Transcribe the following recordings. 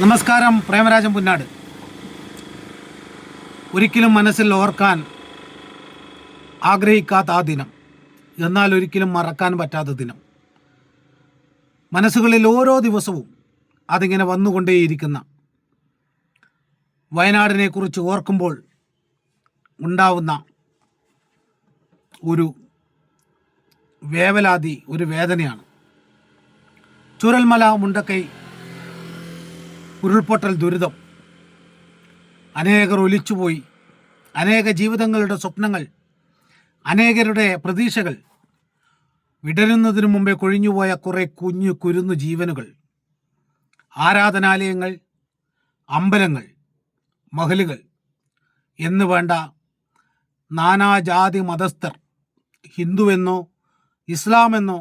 നമസ്കാരം. പ്രേമരാജൻ പുന്നാട്. ഒരിക്കലും മനസ്സിൽ ഓർക്കാൻ ആഗ്രഹിക്കാത്ത ആ ദിനം, എന്നാൽ ഒരിക്കലും മറക്കാൻ പറ്റാത്ത ദിനം. മനസ്സുകളിൽ ഓരോ ദിവസവും അതിങ്ങനെ വന്നുകൊണ്ടേയിരിക്കുന്ന വയനാടിനെ കുറിച്ച് ഓർക്കുമ്പോൾ ഉണ്ടാവുന്ന ഒരു വേവലാതി, ഒരു വേദനയാണ്. ചൂരൽമല മുണ്ടക്കൈ ഉരുൾപൊട്ടൽ ദുരിതം. അനേകർ ഒലിച്ചുപോയി. അനേക ജീവിതങ്ങളുടെ സ്വപ്നങ്ങൾ, അനേകരുടെ പ്രതീക്ഷകൾ, വിടരുന്നതിനു മുമ്പേ കൊഴിഞ്ഞുപോയ കുറേ കുരുന്നു ജീവനുകൾ, ആരാധനാലയങ്ങൾ, അമ്പലങ്ങൾ, മഹലുകൾ എന്ന് വേണ്ട നാനാജാതി മതസ്ഥർ, ഹിന്ദുവെന്നോ ഇസ്ലാമെന്നോ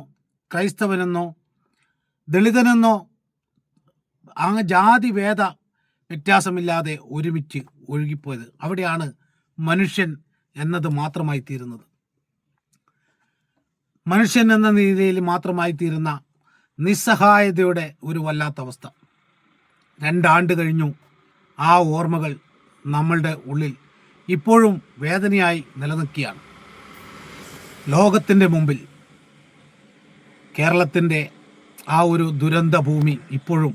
ക്രൈസ്തവനെന്നോ ദളിതനെന്നോ ആ ജാതി ഭേദ വ്യത്യാസമില്ലാതെ ഒരുമിച്ച് ഒഴുകിപ്പോയത്. അവിടെയാണ് മനുഷ്യൻ എന്നത് മാത്രമായി തീരുന്നത്. മനുഷ്യൻ എന്ന നിലയിൽ മാത്രമായി തീരുന്ന നിസ്സഹായതയുടെ ഒരു വല്ലാത്ത അവസ്ഥ. 2 ആണ്ട് കഴിഞ്ഞു. ആ ഓർമ്മകൾ നമ്മളുടെ ഉള്ളിൽ ഇപ്പോഴും വേദനയായി നിലനിൽക്കുകയാണ്. ലോകത്തിൻ്റെ മുമ്പിൽ കേരളത്തിൻ്റെ ആ ഒരു ദുരന്ത ഭൂമി ഇപ്പോഴും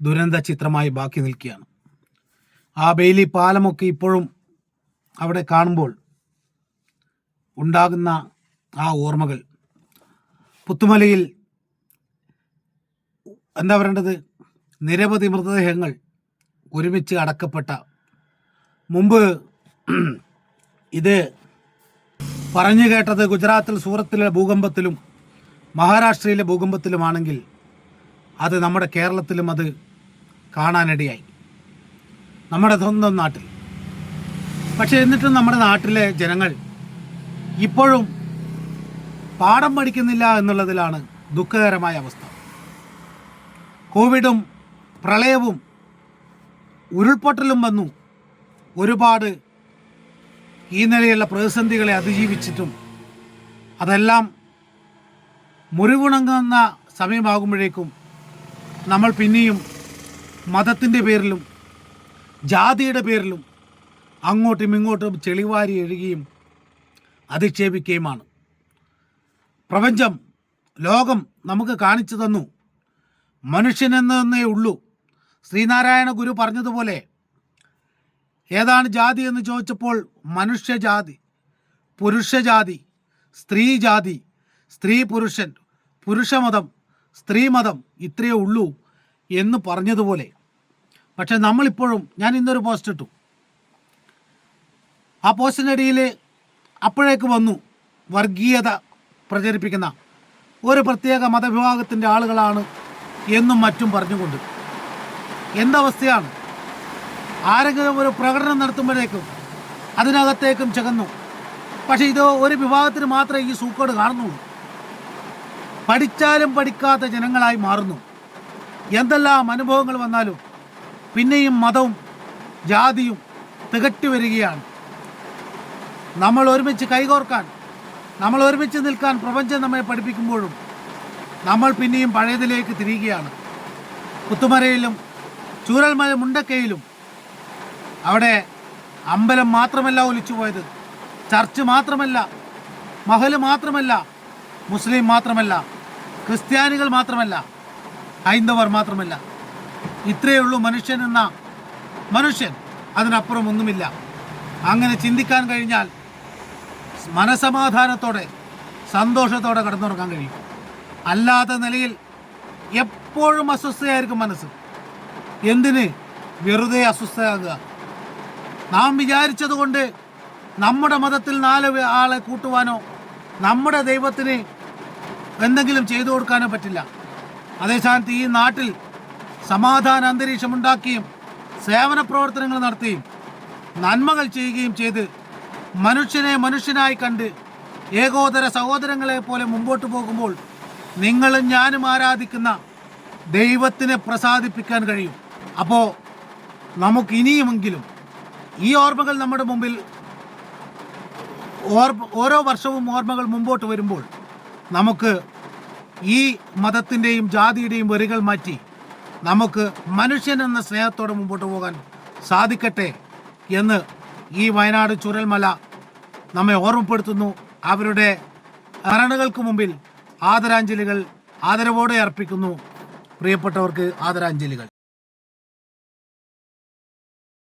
ദുരന്ത ചിത്രമായി ബാക്കി നിൽക്കുകയാണ്. ആ ബെയിലി പാലമൊക്കെ ഇപ്പോഴും അവിടെ കാണുമ്പോൾ ഉണ്ടാകുന്ന ആ ഓർമ്മകൾ. പുത്തുമലയിൽ എന്താ പറയേണ്ടത്, നിരവധി മൃതദേഹങ്ങൾ ഒരുമിച്ച് അടക്കപ്പെട്ട, മുമ്പ് ഇത് പറഞ്ഞു കേട്ടത് ഗുജറാത്തിൽ സൂറത്തിലെ ഭൂകമ്പത്തിലും മഹാരാഷ്ട്രയിലെ ഭൂകമ്പത്തിലുമാണെങ്കിൽ അത് നമ്മുടെ കേരളത്തിലും അത് കാണാനിടയായി, നമ്മുടെ സ്വന്തം നാട്ടിൽ. പക്ഷേ എന്നിട്ടും നമ്മുടെ നാട്ടിലെ ജനങ്ങൾ ഇപ്പോഴും പാഠം പഠിക്കുന്നില്ല എന്നുള്ളതിലാണ് ദുഃഖകരമായ അവസ്ഥ. കോവിഡും പ്രളയവും ഉരുൾപൊട്ടലും വന്നു. ഒരുപാട് ഈ നിലയുള്ള പ്രതിസന്ധികളെ അതിജീവിച്ചിട്ടും അതെല്ലാം മുറിവുണങ്ങുന്ന സമയമാകുമ്പോഴേക്കും നമ്മൾ പിന്നെയും മതത്തിൻ്റെ പേരിലും ജാതിയുടെ പേരിലും അങ്ങോട്ടും ഇങ്ങോട്ടും ചെളിവാരി എഴുകയും അധിക്ഷേപിക്കുകയുമാണ്. പ്രപഞ്ചം, ലോകം നമുക്ക് കാണിച്ചു തന്നു മനുഷ്യനെന്നേ ഉള്ളൂ. ശ്രീനാരായണ ഗുരു പറഞ്ഞതുപോലെ ഏതാണ് ജാതി എന്ന് ചോദിച്ചപ്പോൾ മനുഷ്യജാതി, പുരുഷജാതി, സ്ത്രീ ജാതി, സ്ത്രീ പുരുഷൻ, പുരുഷമതം, സ്ത്രീമതം ഇത്രയേ ഉള്ളൂ എന്ന് പറഞ്ഞതുപോലെ. പക്ഷെ നമ്മളിപ്പോഴും, ഞാൻ ഇന്നൊരു പോസ്റ്റ് ഇട്ടു, ആ പോസ്റ്റിനിടയിൽ അപ്പോഴേക്ക് വന്നു വർഗീയത പ്രചരിപ്പിക്കുന്ന ഒരു പ്രത്യേക മതവിഭാഗത്തിൻ്റെ ആളുകളാണ് എന്നും മറ്റും പറഞ്ഞുകൊണ്ട്. എന്തവസ്ഥയാണ്! ആരെങ്കിലും ഒരു പ്രകടനം നടത്തുമ്പോഴേക്കും അതിനകത്തേക്കും ചകന്നു. പക്ഷേ ഇത് ഒരു വിഭാഗത്തിന് മാത്രമേ ഈ സൂക്കേട് കാണുന്നുള്ളൂ. പഠിച്ചാലും പഠിക്കാത്ത ജനങ്ങളായി മാറുന്നു. എന്തെല്ലാം അനുഭവങ്ങൾ വന്നാലും പിന്നെയും മതവും ജാതിയും തികട്ടി വരികയാണ്. നമ്മൾ ഒരുമിച്ച് കൈകോർക്കാൻ, നമ്മൾ ഒരുമിച്ച് നിൽക്കാൻ പ്രപഞ്ചം നമ്മെ പഠിപ്പിക്കുമ്പോഴും നമ്മൾ പിന്നെയും പഴയതിലേക്ക് തിരിയുകയാണ്. പുത്തുമലയിലും ചൂരൽമല മുണ്ടക്കയിലും അവിടെ അമ്പലം മാത്രമല്ല ഒലിച്ചു പോയത്, ചർച്ച് മാത്രമല്ല, മഹല് മാത്രമല്ല, മുസ്ലിം മാത്രമല്ല, ക്രിസ്ത്യാനികൾ മാത്രമല്ല, ഹൈന്ദവർ മാത്രമല്ല. ഇത്രയേ ഉള്ളൂ മനുഷ്യൻ എന്ന മനുഷ്യൻ. അതിനപ്പുറം ഒന്നുമില്ല. അങ്ങനെ ചിന്തിക്കാൻ കഴിഞ്ഞാൽ മനസമാധാനത്തോടെ സന്തോഷത്തോടെ കടന്നുറങ്ങാൻ കഴിയും. അല്ലാത്ത നിലയിൽ എപ്പോഴും അസ്വസ്ഥയായിരിക്കും മനസ്സ്. എന്തിന് വെറുതെ അസ്വസ്ഥയാകുക? നാം വിചാരിച്ചതുകൊണ്ട് നമ്മുടെ മതത്തിൽ 4 ആളെ കൂട്ടുവാനോ നമ്മുടെ ദൈവത്തിന് എന്തെങ്കിലും ചെയ്തു കൊടുക്കാനോ പറ്റില്ല. അതേസ്ഥാനത്ത് ഈ നാട്ടിൽ സമാധാന അന്തരീക്ഷമുണ്ടാക്കുകയും സേവന പ്രവർത്തനങ്ങൾ നടത്തുകയും നന്മകൾ ചെയ്യുകയും ചെയ്ത് മനുഷ്യനെ മനുഷ്യനായി കണ്ട് ഏകോദര സഹോദരങ്ങളെ പോലെ മുമ്പോട്ട് പോകുമ്പോൾ നിങ്ങളും ഞാനും ആരാധിക്കുന്ന ദൈവത്തിനെ പ്രസാദിപ്പിക്കാൻ കഴിയും. അപ്പോൾ നമുക്ക് ഇനിയുമെങ്കിലും ഈ ഓർമ്മകൾ നമ്മുടെ മുമ്പിൽ, ഓരോ വർഷവും ഓർമ്മകൾ മുമ്പോട്ട് വരുമ്പോൾ നമുക്ക് ഈ മതത്തിൻ്റെയും ജാതിയുടെയും വരികൾ മാറ്റി നമുക്ക് മനുഷ്യൻ എന്ന സ്നേഹത്തോടെ മുമ്പോട്ട് പോകാൻ സാധിക്കട്ടെ എന്ന് ഈ വയനാട് ചുരൽമല നമ്മെ ഓർമ്മപ്പെടുത്തുന്നു. അവരുടെ സ്മരണകൾക്ക് മുമ്പിൽ ആദരാഞ്ജലികൾ ആദരവോടെ അർപ്പിക്കുന്നു. പ്രിയപ്പെട്ടവർക്ക് ആദരാഞ്ജലികൾ.